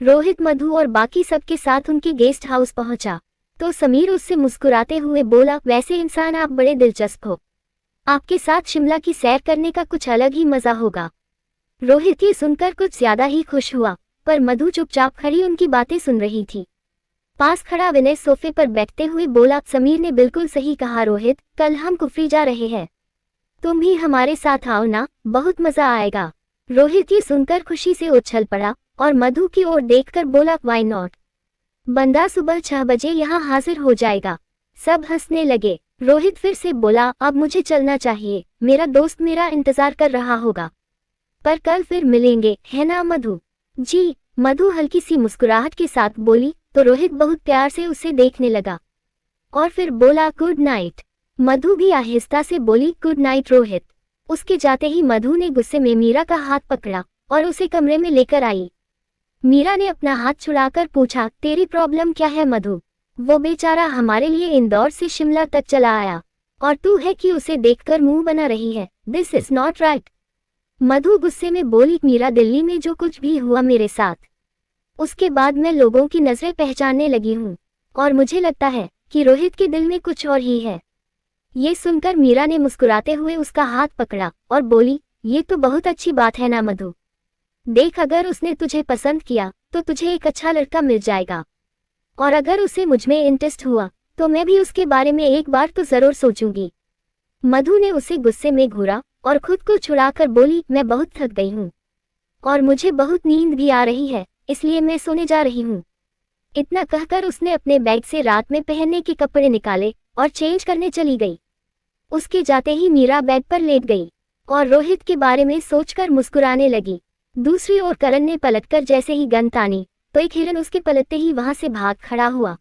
रोहित मधु और बाकी सबके साथ उनके गेस्ट हाउस पहुंचा तो समीर उससे मुस्कुराते हुए बोला, वैसे इंसान आप बड़े दिलचस्प हो, आपके साथ शिमला की सैर करने का कुछ अलग ही मजा होगा। रोहित ये सुनकर कुछ ज्यादा ही खुश हुआ, पर मधु चुपचाप खड़ी उनकी बातें सुन रही थी। पास खड़ा विनय सोफे पर बैठते हुए बोला, समीर ने बिल्कुल सही कहा रोहित, कल हम कुफरी जा रहे हैं, तुम भी हमारे साथ आओ ना, बहुत मजा आएगा। रोहित ये सुनकर खुशी से उछल पड़ा और मधु की ओर देखकर बोला, व्हाई नॉट, बंदा सुबह 6 बजे यहाँ हाजिर हो जाएगा। सब हंसने लगे। रोहित फिर से बोला, अब मुझे चलना चाहिए, मेरा दोस्त मेरा इंतजार कर रहा होगा, पर कल फिर मिलेंगे, है ना मधु? जी, मधु हल्की सी मुस्कुराहट के साथ बोली तो रोहित बहुत प्यार से उसे देखने लगा और फिर बोला, गुड नाइट। मधु भी आहिस्ता से बोली, गुड नाइट रोहित। उसके जाते ही मधु ने गुस्से में मीरा का हाथ पकड़ा और उसे कमरे में लेकर आई। मीरा ने अपना हाथ छुड़ाकर पूछा, तेरी प्रॉब्लम क्या है मधु? वो बेचारा हमारे लिए इंदौर से शिमला तक चला आया और तू है कि उसे देखकर मुंह बना रही है, दिस इज नॉट राइट। मधु गुस्से में बोली, मीरा दिल्ली में जो कुछ भी हुआ मेरे साथ, उसके बाद मैं लोगों की नजरें पहचानने लगी हूँ और मुझे लगता है कि रोहित के दिल में कुछ और ही है। ये सुनकर मीरा ने मुस्कुराते हुए उसका हाथ पकड़ा और बोली, ये तो बहुत अच्छी बात है ना मधु, देख अगर उसने तुझे पसंद किया तो तुझे एक अच्छा लड़का मिल जाएगा, और अगर उसे मुझमें इंटरेस्ट हुआ तो मैं भी उसके बारे में एक बार तो जरूर सोचूंगी। मधु ने उसे गुस्से में घूरा और खुद को छुड़ाकर बोली, मैं बहुत थक गई हूँ और मुझे बहुत नींद भी आ रही है, इसलिए मैं सोने जा रही हूँ। इतना कहकर उसने अपने बैग से रात में पहनने के कपड़े निकाले और चेंज करने चली गई। उसके जाते ही मीरा बेड पर लेट गई और रोहित के बारे में सोचकर मुस्कुराने लगी। दूसरी ओर करण ने पलटकर जैसे ही गन तानी तो एक हिरन उसके पलटते ही वहां से भाग खड़ा हुआ।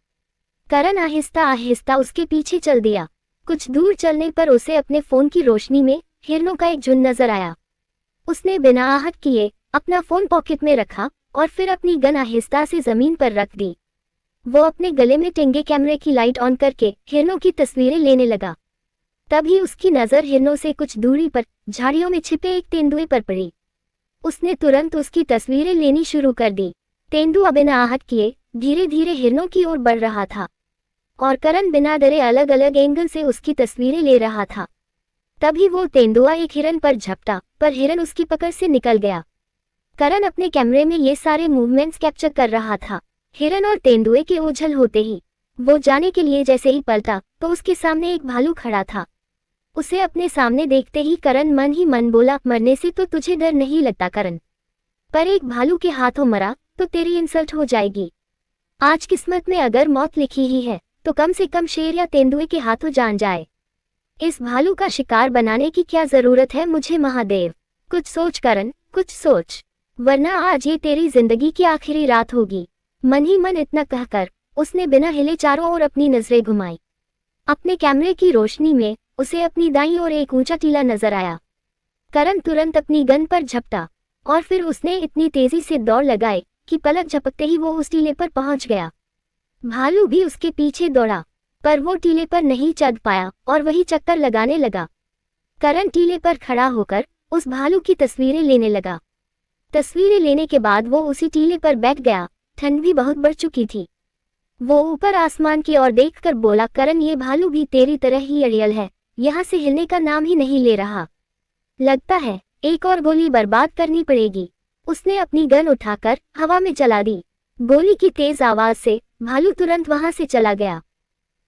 करण आहिस्ता आहिस्ता उसके पीछे चल दिया। कुछ दूर चलने पर उसे अपने फोन की रोशनी में हिरनों का एक झुंड नजर आया। उसने बिना आहट किए अपना फोन पॉकेट में रखा और फिर अपनी गन आहिस्ता से जमीन पर रख दी। वो अपने गले में टेंगे कैमरे की लाइट ऑन करके हिरनों की तस्वीरें लेने लगा। तभी उसकी नजर हिरनों से कुछ दूरी पर झाड़ियों में छिपे एक तेंदुए पर पड़ी। उसने तुरंत उसकी तस्वीरें लेनी शुरू कर दी। तेंदुआ बिना आहट किए धीरे धीरे हिरनों की ओर बढ़ रहा था और करण बिना डरे अलग अलग एंगल से उसकी तस्वीरें ले रहा था। तभी वो तेंदुआ एक हिरन पर झपटा, पर हिरन उसकी पकड़ से निकल गया। करण अपने कैमरे में ये सारे मूवमेंट्स कैप्चर कर रहा था। हिरन और तेंदुए के ओझल होते ही वो जाने के लिए जैसे ही पलटा तो उसके सामने एक भालू खड़ा था। उसे अपने सामने देखते ही करण मन ही मन बोला, मरने से तो तुझे डर नहीं लगता करण, पर एक भालू के हाथों मरा तो तेरी इंसल्ट हो जाएगी। आज किस्मत में अगर मौत लिखी ही है तो कम से कम शेर या तेंदुए के हाथों जान जाए। इस भालू का शिकार बनाने की क्या जरूरत है मुझे महादेव? कुछ सोच करण, कुछ सोच, वरना आज ये तेरी जिंदगी की आखिरी रात होगी। मन ही मन इतना कहकर उसने बिना हिले चारों ओर अपनी नजरें घुमाई। अपने कैमरे की रोशनी में उसे अपनी दाईं ओर एक ऊंचा टीला नजर आया। करण तुरंत अपनी गन पर झपटा और फिर उसने इतनी तेजी से दौड़ लगाई कि पलक झपकते ही वो उस टीले पर पहुंच गया। भालू भी उसके पीछे दौड़ा, पर वो टीले पर नहीं चढ़ पाया और वही चक्कर लगाने लगा। करण टीले पर खड़ा होकर उस भालू की तस्वीरें लेने लगा। तस्वीरें लेने के बाद वो उसी टीले पर बैठ गया। ठंड भी बहुत बढ़ चुकी थी। वो ऊपर आसमान की ओर देखकर बोला, करण ये भालू भी तेरी तरह ही अड़ियल है, यहाँ से हिलने का नाम ही नहीं ले रहा। लगता है एक और गोली बर्बाद करनी पड़ेगी। उसने अपनी गन उठाकर हवा में चला दी। गोली की तेज आवाज से भालू तुरंत वहां से चला गया।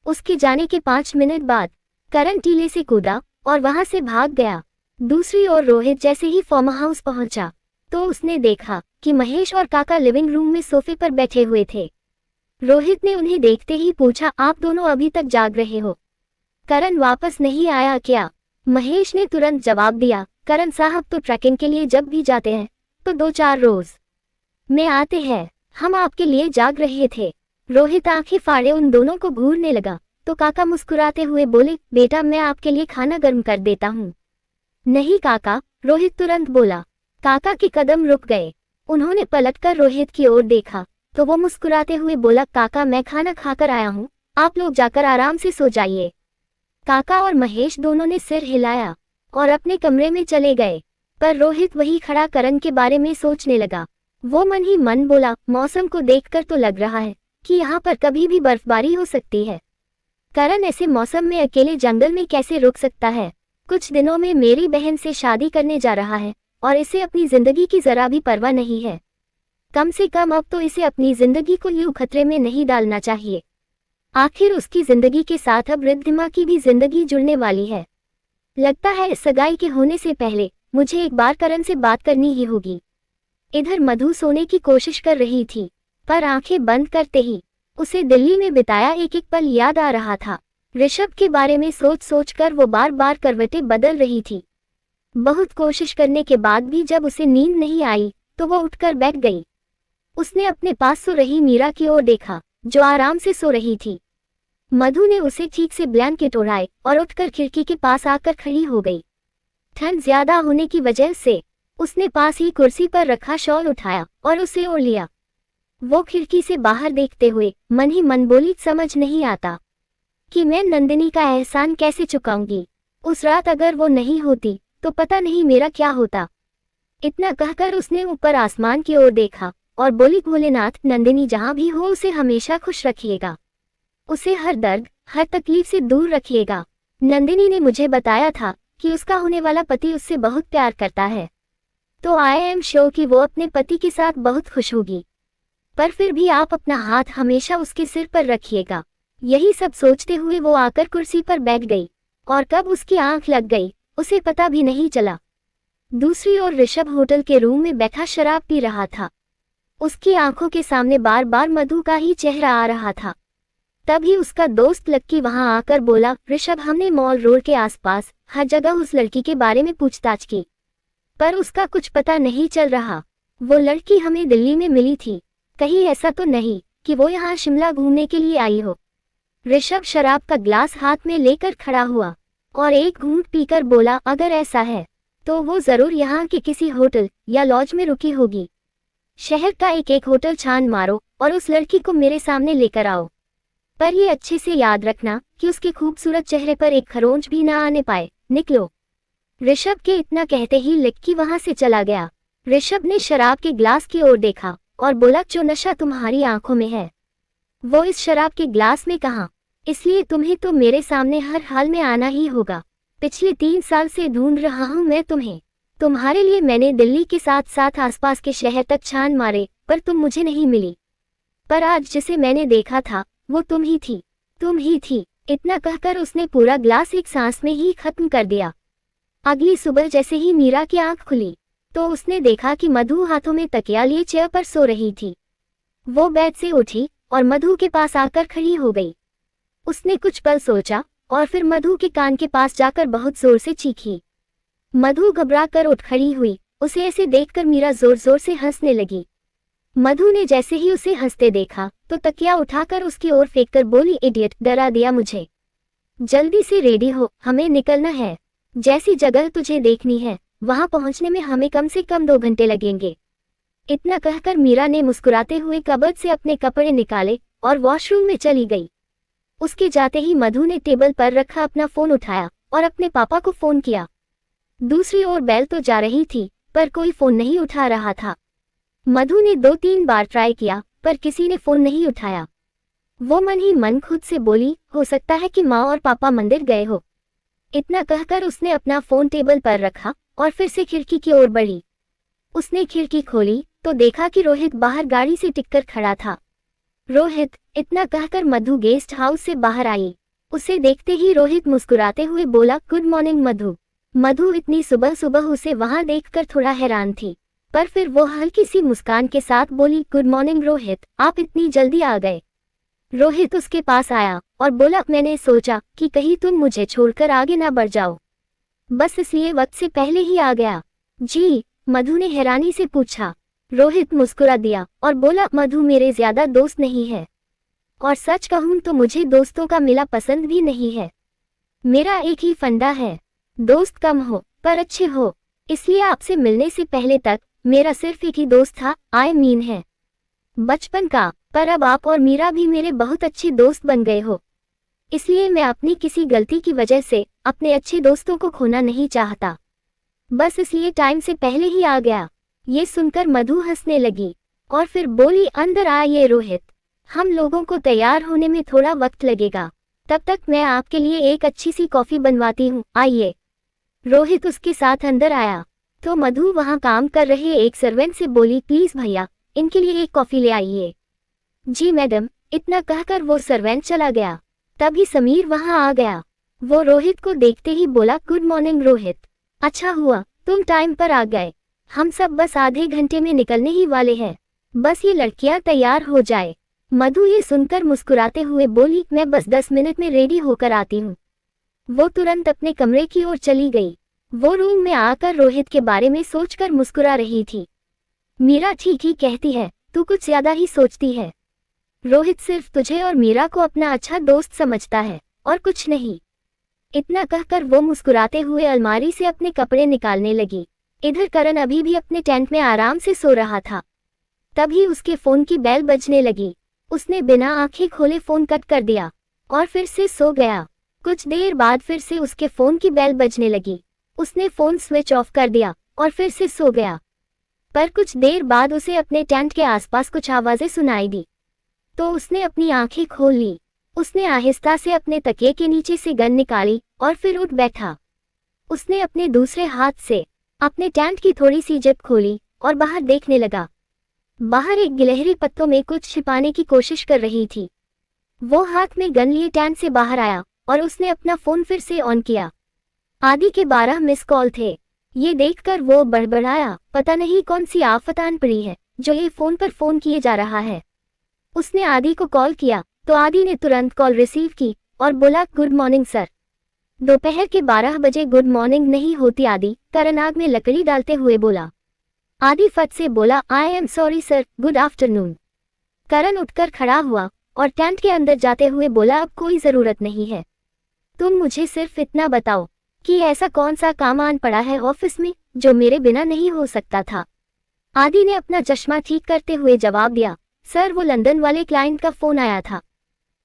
उसके जाने के 5 मिनट बाद करण टीले से कूदा और वहां से भाग गया। दूसरी ओर रोहित जैसे ही फार्म हाउस पहुंचा तो उसने देखा कि महेश और काका लिविंग रूम में सोफे पर बैठे हुए थे। रोहित ने उन्हें देखते ही पूछा, आप दोनों अभी तक जाग रहे हो? करण वापस नहीं आया क्या? महेश ने तुरंत जवाब दिया, करण साहब तो ट्रैकिंग के लिए जब भी जाते हैं तो 2-4 रोज में आते हैं, हम आपके लिए जाग रहे थे। रोहित आंखें फाड़े उन दोनों को घूरने लगा तो काका मुस्कुराते हुए बोले, बेटा मैं आपके लिए खाना गर्म कर देता हूँ। नहीं काका, रोहित तुरंत बोला। काका के कदम रुक गए। उन्होंने पलटकर रोहित की ओर देखा तो वो मुस्कुराते हुए बोला, काका मैं खाना खाकर आया हूँ, आप लोग जाकर आराम से सो जाइए। काका और महेश दोनों ने सिर हिलाया और अपने कमरे में चले गए, पर रोहित वही खड़ा करण के बारे में सोचने लगा। वो मन ही मन बोला, मौसम को देखकर तो लग रहा है कि यहाँ पर कभी भी बर्फबारी हो सकती है। करण ऐसे मौसम में अकेले जंगल में कैसे रुक सकता है? कुछ दिनों में मेरी बहन से शादी करने जा रहा है और इसे अपनी जिंदगी की जरा भी परवाह नहीं है। कम से कम अब तो इसे अपनी जिंदगी को यूं खतरे में नहीं डालना चाहिए। आखिर उसकी जिंदगी के साथ अब रिद्धिमा की भी जिंदगी जुड़ने वाली है। लगता है सगाई के होने से पहले मुझे एक बार करण से बात करनी ही होगी। इधर मधु सोने की कोशिश कर रही थी, पर आंखें बंद करते ही उसे दिल्ली में बिताया एक एक पल याद आ रहा था। ऋषभ के बारे में सोच सोच कर वो बार बार करवटें बदल रही थी। बहुत कोशिश करने के बाद भी जब उसे नींद नहीं आई तो वो उठकर बैठ गई। उसने अपने पास सो रही मीरा की ओर देखा, जो आराम से सो रही थी। मधु ने उसे ठीक से ब्लैंकेट ओढ़ाए और उठकर खिड़की के पास आकर खड़ी हो गई। ठंड ज्यादा होने की वजह से उसने पास ही कुर्सी पर रखा शॉल उठाया और उसे ओढ़ लिया। वो खिड़की से बाहर देखते हुए मन ही मन बोली, समझ नहीं आता कि मैं नंदिनी का एहसान कैसे चुकाऊंगी। उस रात अगर वो नहीं होती तो पता नहीं मेरा क्या होता। इतना कहकर उसने ऊपर आसमान की ओर देखा और बोली, भोलेनाथ, नंदिनी जहां भी हो उसे हमेशा खुश रखिएगा, उसे हर दर्द हर तकलीफ से दूर रखिएगा। नंदिनी ने मुझे बताया था कि उसका होने वाला पति उससे बहुत प्यार करता है, तो आई एम श्योर कि वो अपने पति के साथ बहुत खुश होगी। पर फिर भी आप अपना हाथ हमेशा उसके सिर पर रखिएगा। यही सब सोचते हुए वो आकर कुर्सी पर बैठ गई और कब उसकी आंख लग गई उसे पता भी नहीं चला। दूसरी ओर ऋषभ होटल के रूम में बैठा शराब पी रहा था। उसकी आंखों के सामने बार बार मधु का ही चेहरा आ रहा था। तभी उसका दोस्त लक्की वहां आकर बोला, ऋषभ, हमने मॉल रोड के आसपास हर जगह उस लड़की के बारे में पूछताछ की, पर उसका कुछ पता नहीं चल रहा। वो लड़की हमें दिल्ली में मिली थी, कहीं ऐसा तो नहीं कि वो यहाँ शिमला घूमने के लिए आई हो। ऋषभ शराब का ग्लास हाथ में लेकर खड़ा हुआ और एक घूंट पीकर बोला, अगर ऐसा है तो वो जरूर यहाँ के किसी होटल या लॉज में रुकी होगी। शहर का एक एक होटल छान मारो और उस लड़की को मेरे सामने लेकर आओ, पर ये अच्छे से याद रखना कि उसके खूबसूरत चेहरे पर एक खरोंच भी ना आने पाए। निकलो। ऋषभ के इतना कहते ही लक्की वहां से चला गया। ऋषभ ने शराब के ग्लास की ओर देखा और बोला, जो नशा तुम्हारी आंखों में है वो इस शराब के ग्लास में कहाँ, इसलिए तुम्हें तो मेरे सामने हर हाल में आना ही होगा। पिछले 3 साल से ढूंढ रहा हूं मैं तुम्हें। तुम्हारे लिए मैंने दिल्ली के साथ साथ आसपास के शहर तक छान मारे, पर तुम मुझे नहीं मिली। पर आज जिसे मैंने देखा था वो तुम ही थी, तुम ही थी। इतना कहकर उसने पूरा ग्लास एक सांस में ही खत्म कर दिया। अगली सुबह जैसे ही मीरा की आंख खुली तो उसने देखा कि मधु हाथों में तकिया लिए चेयर पर सो रही थी। वो बेड से उठी और मधु के पास आकर खड़ी हो गई। उसने कुछ पल सोचा और फिर मधु के कान के पास जाकर बहुत जोर से चीखी। मधु घबरा कर उठ खड़ी हुई। उसे ऐसे देखकर मीरा जोर जोर से हंसने लगी। मधु ने जैसे ही उसे हंसते देखा तो तकिया उठाकर उसकी ओर फेंककर बोली, इडियट, डरा दिया मुझे। जल्दी से रेडी हो, हमें निकलना है। जैसी जगह तुझे देखनी है वहां पहुंचने में हमें कम से कम 2 घंटे लगेंगे। इतना कहकर मीरा ने मुस्कुराते हुए कबर्ड से अपने कपड़े निकाले और वॉशरूम में चली गई। उसके जाते ही मधु ने टेबल पर रखा अपना फोन उठाया और अपने पापा को फोन किया। दूसरी ओर बेल तो जा रही थी पर कोई फोन नहीं उठा रहा था। मधु ने 2-3 बार ट्राई किया पर किसी ने फोन नहीं उठाया। वो मन ही मन खुद से बोली, हो सकता है कि माँ और पापा मंदिर गए हो। इतना कहकर उसने अपना फोन टेबल पर रखा और फिर से खिड़की की ओर बढ़ी। उसने खिड़की खोली तो देखा कि रोहित बाहर गाड़ी से टिककर खड़ा था। रोहित, इतना कहकर मधु गेस्ट हाउस से बाहर आई। उसे देखते ही रोहित मुस्कुराते हुए बोला, गुड मॉर्निंग मधु। मधु इतनी सुबह सुबह उसे वहां देखकर थोड़ा हैरान थी, पर फिर वो हल्की सी मुस्कान के साथ बोली, गुड मॉर्निंग रोहित, आप इतनी जल्दी आ गए। रोहित उसके पास आया और बोला, मैंने सोचा कि कहीं तुम मुझे छोड़कर आगे ना बढ़ जाओ, बस इसलिए वक्त से पहले ही आ गया। जी? मधु ने हैरानी से पूछा। रोहित मुस्कुरा दिया और बोला, मधु मेरे ज्यादा दोस्त नहीं है, और सच कहूं तो मुझे दोस्तों का मिला पसंद भी नहीं है। मेरा एक ही फंडा है, दोस्त कम हो पर अच्छे हो। इसलिए आपसे मिलने से पहले तक मेरा सिर्फ एक ही दोस्त था, आई मीन है बचपन का, पर अब आप और मीरा भी मेरे बहुत अच्छे दोस्त बन गए हो। इसलिए मैं अपनी किसी गलती की वजह से अपने अच्छे दोस्तों को खोना नहीं चाहता, बस इसलिए टाइम से पहले ही आ गया। ये सुनकर मधु हंसने लगी और फिर बोली, अंदर आइए रोहित, हम लोगों को तैयार होने में थोड़ा वक्त लगेगा, तब तक मैं आपके लिए एक अच्छी सी कॉफी बनवाती हूँ, आइए। रोहित उसके साथ अंदर आया तो मधु वहां काम कर रहे एक सर्वेंट से बोली, प्लीज भैया इनके लिए एक कॉफी ले आइए। जी मैडम, इतना कहकर वो सर्वेंट चला गया। तभी समीर वहां आ गया। वो रोहित को देखते ही बोला, गुड मॉर्निंग रोहित, अच्छा हुआ तुम टाइम पर आ गए, हम सब बस आधे घंटे में निकलने ही वाले हैं, बस ये लड़कियां तैयार हो जाए। मधु ये सुनकर मुस्कुराते हुए बोली, मैं बस 10 मिनट में रेडी होकर आती हूँ। वो तुरंत अपने कमरे की ओर चली गई। वो रूम में आकर रोहित के बारे में सोचकर मुस्कुरा रही थी। मीरा ठीक ही कहती है, तू कुछ ज्यादा ही सोचती है। रोहित सिर्फ तुझे और मीरा को अपना अच्छा दोस्त समझता है और कुछ नहीं। इतना कहकर वो मुस्कुराते हुए अलमारी से अपने कपड़े निकालने लगी। इधर करण अभी भी अपने टेंट में आराम से सो रहा था। तभी उसके फोन की बेल बजने लगी। उसने बिना आंखें खोले फोन कट कर दिया और फिर से सो गया। कुछ देर बाद फिर से उसके फोन की बेल बजने लगी। उसने फोन स्विच ऑफ कर दिया और फिर से सो गया। पर कुछ देर बाद उसे अपने टेंट के आसपास कुछ आवाजें सुनाई दी तो उसने अपनी आंखें खोल ली। उसने आहिस्ता से अपने तकिए के नीचे से गन निकाली और फिर उठ बैठा। उसने अपने दूसरे हाथ से अपने टेंट की थोड़ी सी जिप खोली और बाहर देखने लगा। बाहर एक गिलहरी पत्तों में कुछ छिपाने की कोशिश कर रही थी। वो हाथ में गन लिए टेंट से बाहर आया और उसने अपना फोन फिर से ऑन किया। आदि के 12 मिस कॉल थे। ये देखकर वो बड़बड़ाया, पता नहीं कौन सी आफत आन पड़ी है जो ये फोन पर फोन किए जा रहा है। उसने आदि को कॉल किया तो आदि ने तुरंत कॉल रिसीव की और बोला, गुड मॉर्निंग सर। दोपहर के 12 बजे गुड मॉर्निंग नहीं होती आदि, करण आग में लकड़ी डालते हुए बोला। आदि फट से बोला, I am sorry sir, good afternoon. Karan उठकर खड़ा हुआ और टेंट के अंदर जाते हुए बोला, अब कोई जरूरत नहीं है, तुम मुझे सिर्फ इतना बताओ कि ऐसा कौन सा काम आन पड़ा है ऑफिस में जो मेरे बिना नहीं हो सकता था। आदि ने अपना चश्मा ठीक करते हुए जवाब दिया, सर वो लंदन वाले क्लाइंट का फोन आया था।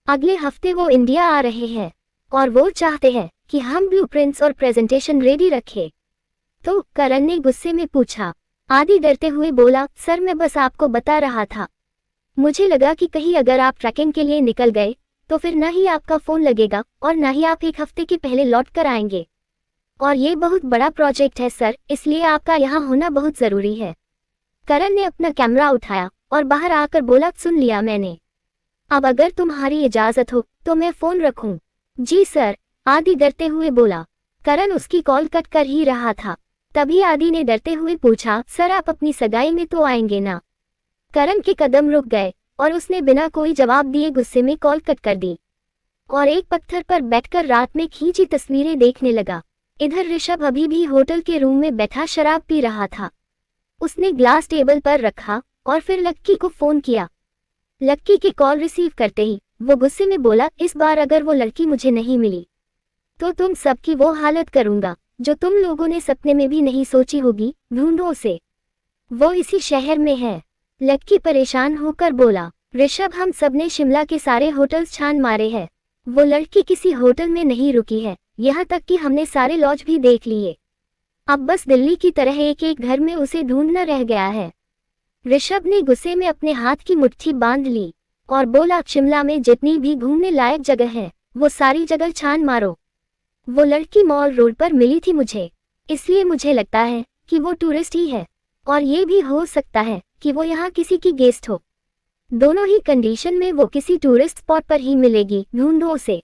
अगले हफ्ते वो इंडिया आ रहे हैं और वो चाहते हैं कि हम ब्लूप्रिंट्स और प्रेजेंटेशन रेडी रखें। तो करण ने गुस्से में पूछा। आदि डरते हुए बोला, सर मैं बस आपको बता रहा था, मुझे लगा कि कहीं अगर आप ट्रैकिंग के लिए निकल गए तो फिर न ही आपका फोन लगेगा और न ही आप एक हफ्ते के पहले लौट कर आएंगे। और ये बहुत बड़ा प्रोजेक्ट है सर, इसलिए आपका यहाँ होना बहुत जरूरी है। करण ने अपना कैमरा उठाया और बाहर आकर बोला, सुन लिया मैंने, अब अगर तुम्हारी इजाजत हो तो मैं फोन रखूं। जी सर, आदि डरते हुए बोला। करण उसकी कॉल कट कर ही रहा था। तभी आदि ने डरते हुए पूछा, सर आप अपनी सगाई में तो आएंगे ना। करण के कदम रुक गए और उसने बिना कोई जवाब दिए गुस्से में कॉल कट कर दी और एक पत्थर पर बैठकर रात में खींची तस्वीरें देखने लगा। इधर ऋषभ अभी भी होटल के रूम में बैठा शराब पी रहा था। उसने ग्लास टेबल पर रखा और फिर लक्की को फोन किया। लक्की की कॉल रिसीव करते ही वो गुस्से में बोला, इस बार अगर वो लड़की मुझे नहीं मिली तो तुम सबकी वो हालत करूंगा जो तुम लोगों ने सपने में भी नहीं सोची होगी, ढूंढो उसे, वो इसी शहर में है। लक्की परेशान होकर बोला, ऋषभ हम सबने शिमला के सारे होटल्स छान मारे हैं, वो लड़की किसी होटल में नहीं रुकी है, यहाँ तक कि हमने सारे लॉज भी देख लिए, अब बस दिल्ली की तरह एक एक घर में उसे ढूंढना रह गया है। ऋषभ ने गुस्से में अपने हाथ की मुट्ठी बांध ली और बोला, शिमला में जितनी भी घूमने लायक जगह है वो सारी जगह छान मारो। वो लड़की मॉल रोड पर मिली थी मुझे, इसलिए मुझे लगता है कि वो टूरिस्ट ही है और ये भी हो सकता है कि वो यहाँ किसी की गेस्ट हो। दोनों ही कंडीशन में वो किसी टूरिस्ट स्पॉट पर ही मिलेगी, ढूंढो उसे,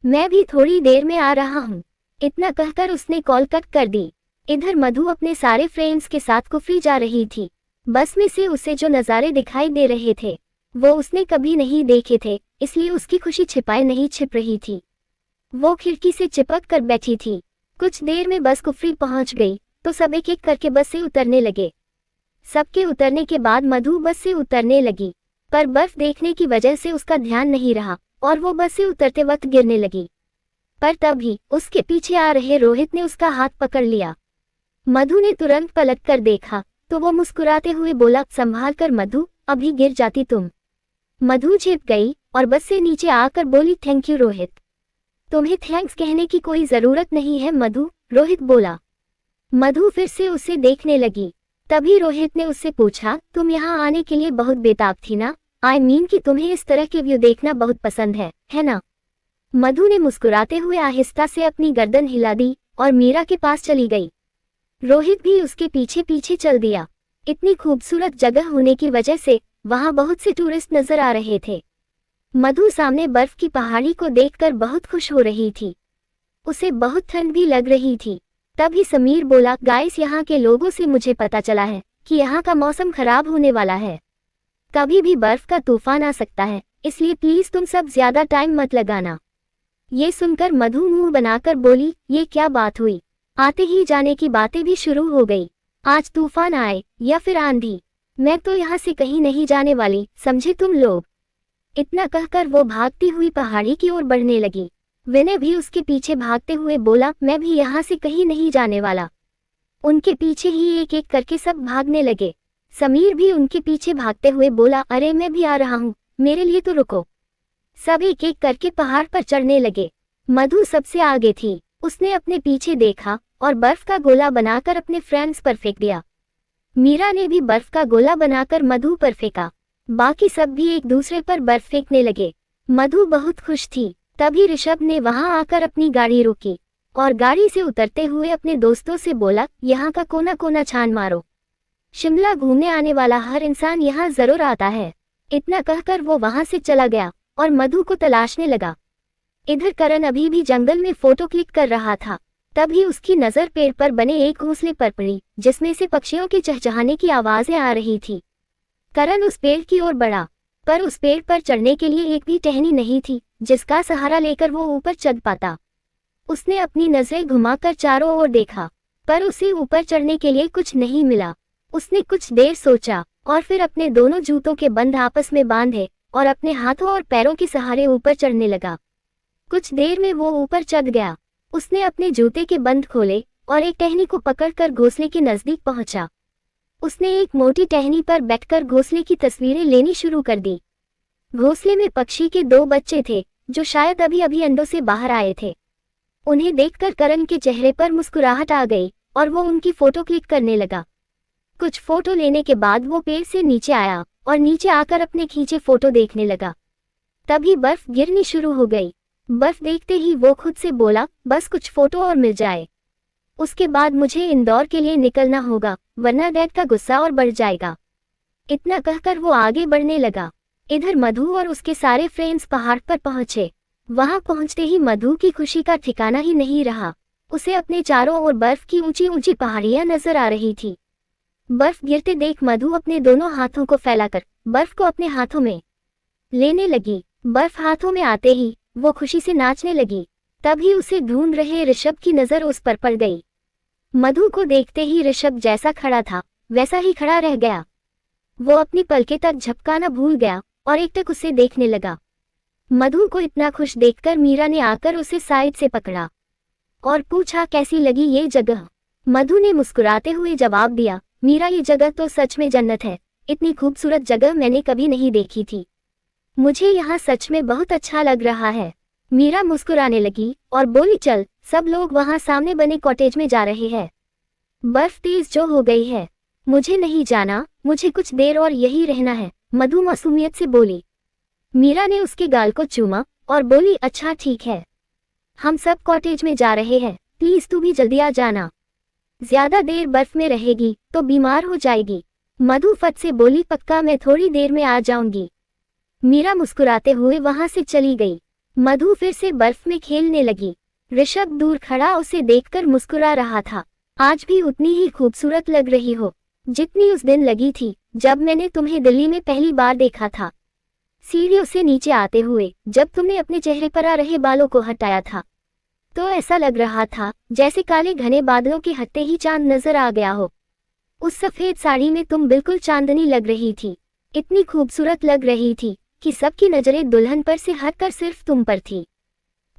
मैं भी थोड़ी देर में आ रहा हूँ। इतना कहकर उसने कॉल कट कर दी। इधर मधु अपने सारे फ्रेंड्स के साथ कुफरी जा रही थी। बस में से उसे जो नज़ारे दिखाई दे रहे थे वो उसने कभी नहीं देखे थे, इसलिए उसकी खुशी छिपाए नहीं छिप रही थी। वो खिड़की से चिपक कर बैठी थी। कुछ देर में बस कुफरी पहुंच गई तो सब एक एक करके बस से उतरने लगे। सबके उतरने के बाद मधु बस से उतरने लगी, पर बर्फ देखने की वजह से उसका ध्यान नहीं रहा और वो बस से उतरते वक्त गिरने लगी। पर तभी उसके पीछे आ रहे रोहित ने उसका हाथ पकड़ लिया। मधु ने तुरंत पलट कर देखा तो वो मुस्कुराते हुए बोला, संभाल कर मधु, अभी गिर जाती तुम। मधु झिप गई और बस से नीचे आकर बोली, थैंक यू रोहित। तुम्हें थैंक्स कहने की कोई जरूरत नहीं है मधु, रोहित बोला। मधु फिर से उसे देखने लगी तभी रोहित ने उससे पूछा, तुम यहाँ आने के लिए बहुत बेताब थी ना? कि तुम्हें इस तरह के व्यू देखना बहुत पसंद है ना? मधु ने मुस्कुराते हुए आहिस्ता से अपनी गर्दन हिला दी और मीरा के पास चली गई। रोहित भी उसके पीछे पीछे चल दिया। इतनी खूबसूरत जगह होने की वजह से वहां बहुत से टूरिस्ट नजर आ रहे थे। मधु सामने बर्फ की पहाड़ी को देखकर बहुत खुश हो रही थी। उसे बहुत ठंड भी लग रही थी। तभी समीर बोला, गाइस, यहाँ के लोगों से मुझे पता चला है कि यहाँ का मौसम खराब होने वाला है। कभी भी बर्फ का तूफान आ सकता है, इसलिए प्लीज तुम सब ज्यादा टाइम मत लगाना। ये सुनकर मधु मुंह बनाकर बोली, ये क्या बात हुई? आते ही जाने की बातें भी शुरू हो गई। आज तूफान आए या फिर आंधी, मैं तो यहाँ से कहीं नहीं जाने वाली, समझे तुम लोग? इतना कहकर वो भागती हुई पहाड़ी की ओर बढ़ने लगी। विनय भी उसके पीछे भागते हुए बोला, मैं भी यहाँ से कहीं नहीं जाने वाला। उनके पीछे ही एक एक करके सब भागने लगे। समीर भी उनके पीछे भागते हुए बोला, अरे मैं भी आ रहा हूँ, मेरे लिए तो रुको। सब एक एक करके पहाड़ पर चढ़ने लगे। मधु सबसे आगे थी। उसने अपने पीछे देखा और बर्फ का गोला बनाकर अपने फ्रेंड्स पर फेंक दिया। मीरा ने भी बर्फ का गोला बनाकर मधु पर फेंका। बाकी सब भी एक दूसरे पर बर्फ फेंकने लगे। मधु बहुत खुश थी। तभी ऋषभ ने वहां आकर अपनी गाड़ी रोकी और गाड़ी से उतरते हुए अपने दोस्तों से बोला, यहाँ का कोना कोना छान मारो। शिमला घूमने आने वाला हर इंसान यहाँ जरूर आता है। इतना कहकर वो वहां से चला गया और मधु को तलाशने लगा। इधर करण अभी भी जंगल में फोटो क्लिक कर रहा था। तभी उसकी नजर पेड़ पर बने एक घोंसले पर पड़ी, जिसमें से पक्षियों के चहचहाने की आवाजें आ रही थी। करण उस पेड़ की ओर बढ़ा, पर उस पेड़ पर चढ़ने के लिए एक भी टहनी नहीं थी जिसका सहारा लेकर वो ऊपर चढ़ पाता। उसने अपनी नजरें घुमाकर चारों ओर देखा, पर उसे ऊपर चढ़ने के लिए कुछ नहीं मिला। उसने कुछ देर सोचा और फिर अपने दोनों जूतों के बंध आपस में बांधे और अपने हाथों और पैरों के सहारे ऊपर चढ़ने लगा। कुछ देर में वो ऊपर चढ़ गया। उसने अपने जूते के बंध खोले और एक टहनी को पकड़कर घोंसले के नजदीक पहुंचा। उसने एक मोटी टहनी पर बैठकर घोंसले की तस्वीरें लेनी शुरू कर दी। घोंसले में पक्षी के 2 बच्चे थे जो शायद अभी अभी अंडों से बाहर आए थे। उन्हें देखकर करण के चेहरे पर मुस्कुराहट आ गई और वो उनकी फोटो क्लिक करने लगा। कुछ फोटो लेने के बाद वो पेड़ से नीचे आया और नीचे आकर अपने खींचे फोटो देखने लगा। तभी बर्फ गिरनी शुरू हो गई। बर्फ देखते ही वो खुद से बोला, बस कुछ फोटो और मिल जाए, उसके बाद मुझे इंदौर के लिए निकलना होगा, वरना डैड का गुस्सा और बढ़ जाएगा। इतना कहकर वो आगे बढ़ने लगा। इधर मधु और उसके सारे फ्रेंड्स पहाड़ पर पहुंचे। वहां पहुंचते ही मधु की खुशी का ठिकाना ही नहीं रहा। उसे अपने चारों ओर बर्फ की ऊंची ऊंची पहाड़ियां नजर आ रही थी। बर्फ गिरते देख मधु अपने दोनों हाथों को फैलाकर बर्फ को अपने हाथों में लेने लगी। बर्फ हाथों में आते ही वो खुशी से नाचने लगी। तभी उसे ढूंढ रहे ऋषभ की नजर उस पर पड़ गई। मधु को देखते ही ऋषभ जैसा खड़ा था वैसा ही खड़ा रह गया। वो अपनी पलकें तक झपकाना भूल गया और एकटक उसे देखने लगा। मधु को इतना खुश देखकर मीरा ने आकर उसे साइड से पकड़ा और पूछा, कैसी लगी ये जगह? मधु ने मुस्कुराते हुए जवाब दिया, मीरा, ये जगह तो सच में जन्नत है। इतनी खूबसूरत जगह मैंने कभी नहीं देखी थी। मुझे यहाँ सच में बहुत अच्छा लग रहा है। मीरा मुस्कुराने लगी और बोली, चल, सब लोग वहाँ सामने बने कॉटेज में जा रहे हैं। बर्फ तेज जो हो गई है। मुझे नहीं जाना, मुझे कुछ देर और यही रहना है, मधु मासूमियत से बोली। मीरा ने उसके गाल को चूमा और बोली, अच्छा ठीक है, हम सब कॉटेज में जा रहे हैं, प्लीज तू भी जल्दी आ जाना। ज्यादा देर बर्फ में रहेगी तो बीमार हो जाएगी। मधु फट से बोली, पक्का, मैं थोड़ी देर में आ जाऊंगी। मीरा मुस्कुराते हुए वहां से चली गई। मधु फिर से बर्फ में खेलने लगी। ऋषभ दूर खड़ा उसे देखकर मुस्कुरा रहा था। आज भी उतनी ही खूबसूरत लग रही हो जितनी उस दिन लगी थी जब मैंने तुम्हें दिल्ली में पहली बार देखा था। सीढ़ियों से नीचे आते हुए जब तुमने अपने चेहरे पर आ रहे बालों को हटाया था तो ऐसा लग रहा था जैसे काले घने बादलों के हटते ही चांद नजर आ गया हो। उस सफेद साड़ी में तुम बिल्कुल चांदनी लग रही थी। इतनी खूबसूरत लग रही थी कि सबकी नजरें दुल्हन पर से हटकर सिर्फ तुम पर थी।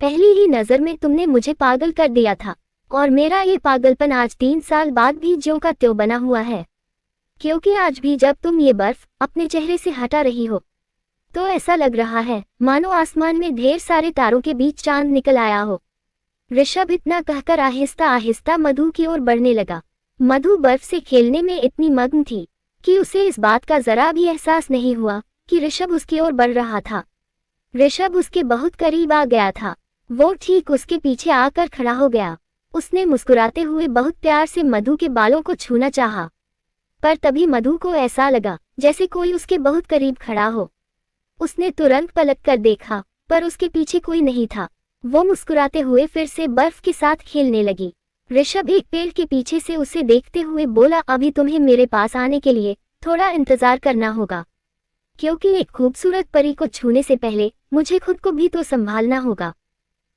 पहली ही नजर में तुमने मुझे पागल कर दिया था और मेरा ये पागलपन आज 3 साल बाद भी ज्यों का त्यों बना हुआ है, क्योंकि आज भी जब तुम ये बर्फ अपने चेहरे से हटा रही हो तो ऐसा लग रहा है मानो आसमान में ढेर सारे तारों के बीच चांद निकल आया हो। ऋषभ इतना कहकर आहिस्ता आहिस्ता मधु की ओर बढ़ने लगा। मधु बर्फ से खेलने में इतनी मग्न थी कि उसे इस बात का जरा भी एहसास नहीं हुआ कि ऋषभ उसकी ओर बढ़ रहा था। ऋषभ उसके बहुत करीब आ गया था। वो ठीक उसके पीछे आकर खड़ा हो गया। उसने मुस्कुराते हुए बहुत प्यार से मधु के बालों को छूना चाहा, पर तभी मधु को ऐसा लगा जैसे कोई उसके बहुत करीब खड़ा हो। उसने तुरंत पलट कर देखा, पर उसके पीछे कोई नहीं था। वो मुस्कुराते हुए फिर से बर्फ के साथ खेलने लगी। ऋषभ एक पेड़ के पीछे से उसे देखते हुए बोला, अभी तुम्हें मेरे पास आने के लिए थोड़ा इंतजार करना होगा, क्योंकि एक खूबसूरत परी को छूने से पहले मुझे खुद को भी तो संभालना होगा।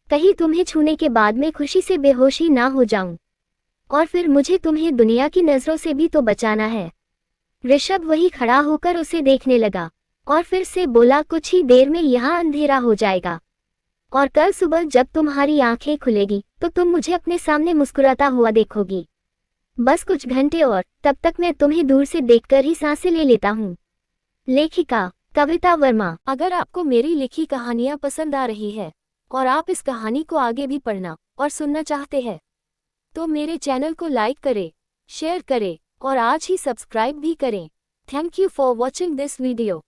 कहीं तुम्हें छूने के बाद मैं खुशी से बेहोशी ना हो जाऊं, और फिर मुझे तुम्हें दुनिया की नजरों से भी तो बचाना है। ऋषभ वही खड़ा होकर उसे देखने लगा और फिर से बोला, कुछ ही देर में यहाँ अंधेरा हो जाएगा और कल सुबह जब तुम्हारी आंखें खुलेगी तो तुम मुझे अपने सामने मुस्कुराता हुआ देखोगी। बस कुछ घंटे और, तब तक मैं तुम्हें दूर से देखकर ही सांसें ले लेता हूँ। लेखिका कविता वर्मा। अगर आपको मेरी लिखी कहानियाँ पसंद आ रही है और आप इस कहानी को आगे भी पढ़ना और सुनना चाहते हैं तो मेरे चैनल को लाइक करें, शेयर करें और आज ही सब्सक्राइब भी करें। Thank you for watching this video.